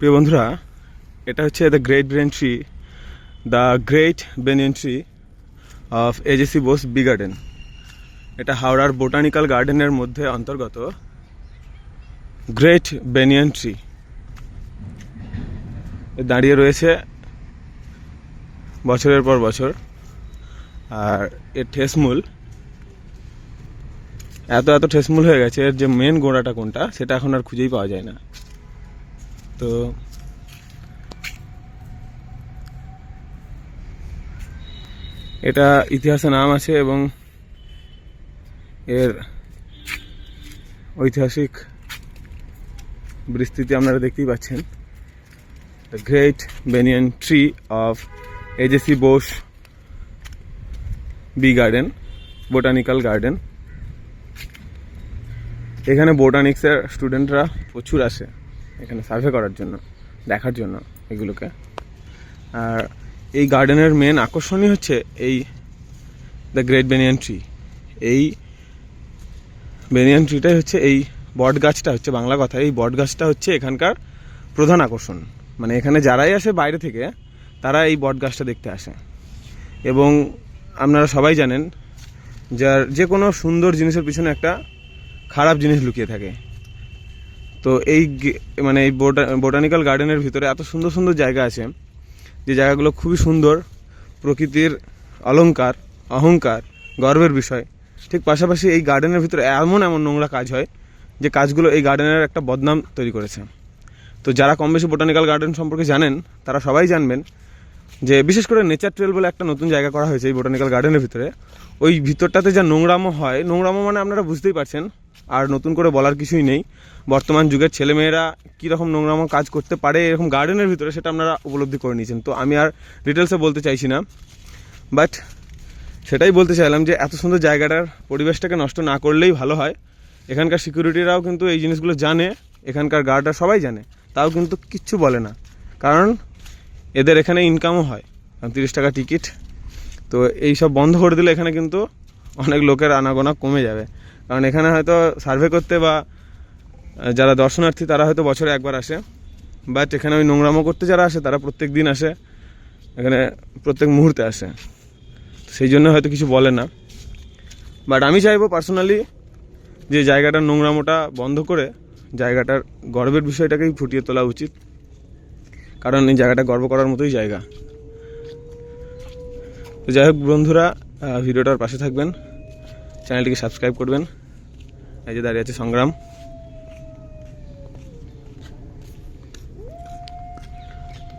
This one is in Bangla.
প্রিয় বন্ধুরা, এটা হচ্ছে the great banyan tree of AJC Bose B garden. এটা হাওড়ার বোটানিক্যাল গার্ডেনের মধ্যে অন্তর্গত গ্রেট বেনিয়ান ট্রি। দাঁড়িয়ে রয়েছে বছরের পর বছর, আর এর ঠেসমূল এত ঠেসমূল হয়ে গেছে, এর যে মেন গোড়াটা কোনটা সেটা এখন আর খুঁজেই পাওয়া যায় না। তো এটা ইতিহাসে নাম আছে এবং এর ঐতিহাসিক বিস্তৃতি আপনারা দেখতেই পাচ্ছেন। The great banyan tree of AJC Bose B garden, botanical garden. এখানে বোটানিক্সের স্টুডেন্টরা প্রচুর আসে এখানে সার্ভে করার জন্য, দেখার জন্য এগুলোকে। আর এই গার্ডেনের মেন আকর্ষণই হচ্ছে এই দ্য গ্রেট বেনিয়ান ট্রি। এই বেনিয়ান ট্রিটাই হচ্ছে, এই বট গাছটা হচ্ছে, বাংলা কথা এই বট গাছটা হচ্ছে এখানকার প্রধান আকর্ষণ। মানে এখানে যারাই আসে বাইরে থেকে তারা এই বট গাছটা দেখতে আসে। এবং আপনারা সবাই জানেন যে কোনো সুন্দর জিনিসের পিছনে একটা খারাপ জিনিস লুকিয়ে থাকে। তো এই এই বোটানিক্যাল গার্ডেনের ভিতরে এত সুন্দর সুন্দর জায়গা আছে, যে জায়গাগুলো খুবই সুন্দর, প্রকৃতির অলংকার, অহংকার, গর্বের বিষয়। ঠিক পাশাপাশি এই গার্ডেনের ভিতরে এমন নোংরা কাজ হয় যে কাজগুলো এই গার্ডেনের একটা বদনাম তৈরি করেছে। তো যারা কম বেশি বোটানিক্যাল গার্ডেন সম্পর্কে জানেন তারা সবাই জানবেন যে বিশেষ করে নেচার ট্রেল বলে একটা নতুন জায়গা করা হয়েছে এই বোটানিক্যাল গার্ডেনের ভিতরে। ওই ভিতরটাতে যা নোংরামো হয়, নোংরামো মানে আপনারা বুঝতেই পারছেন, আর নতুন করে বলার কিছুই নেই। বর্তমান যুগের ছেলেমেয়েরা কীরকম নোংরামো কাজ করতে পারে এরকম গার্ডেনের ভিতরে, সেটা আপনারা উপলব্ধি করে নিয়েছেন। তো আমি আর ডিটেলসে বলতে চাইছি না, বাট সেটাই বলতে চাইলাম যে এত সুন্দর জায়গাটার পরিবেশটাকে নষ্ট না করলেই ভালো হয়। এখানকার সিকিউরিটিরাও কিন্তু এই জিনিসগুলো জানে, এখানকার গার্ডরা সবাই জানে, তাও কিন্তু কিচ্ছু বলে না, কারণ এদের এখানে ইনকামও হয়, 30 টাকা টিকিট। তো এই সব বন্ধ করে দিলে এখানে কিন্তু অনেক লোকের আনাগোনা কমে যাবে, কারণ এখানে হয়তো সার্ভে করতে বা যারা দর্শনার্থী তারা হয়তো বছরে একবার আসে, বাট এখানে ওই নোংরামো করতে যারা আসে তারা প্রত্যেক দিন আসে, এখানে প্রত্যেক মুহূর্তে আসে। সেই জন্য হয়তো কিছু বলে না, বাট আমি চাইবো পার্সোনালি যে জায়গাটার নোংরামোটা বন্ধ করে জায়গাটার গর্বের বিষয়টাকেই ফুটিয়ে তোলা উচিত, কারণ এই জায়গাটা গর্ব করার মতোই জায়গা। তো যাই হোক বন্ধুরা, ভিডিওটার পাশে থাকবেন, চ্যানেলটিকে সাবস্ক্রাইব করবেন। এই যে দাঁড়িয়ে আছে সংগ্রাম।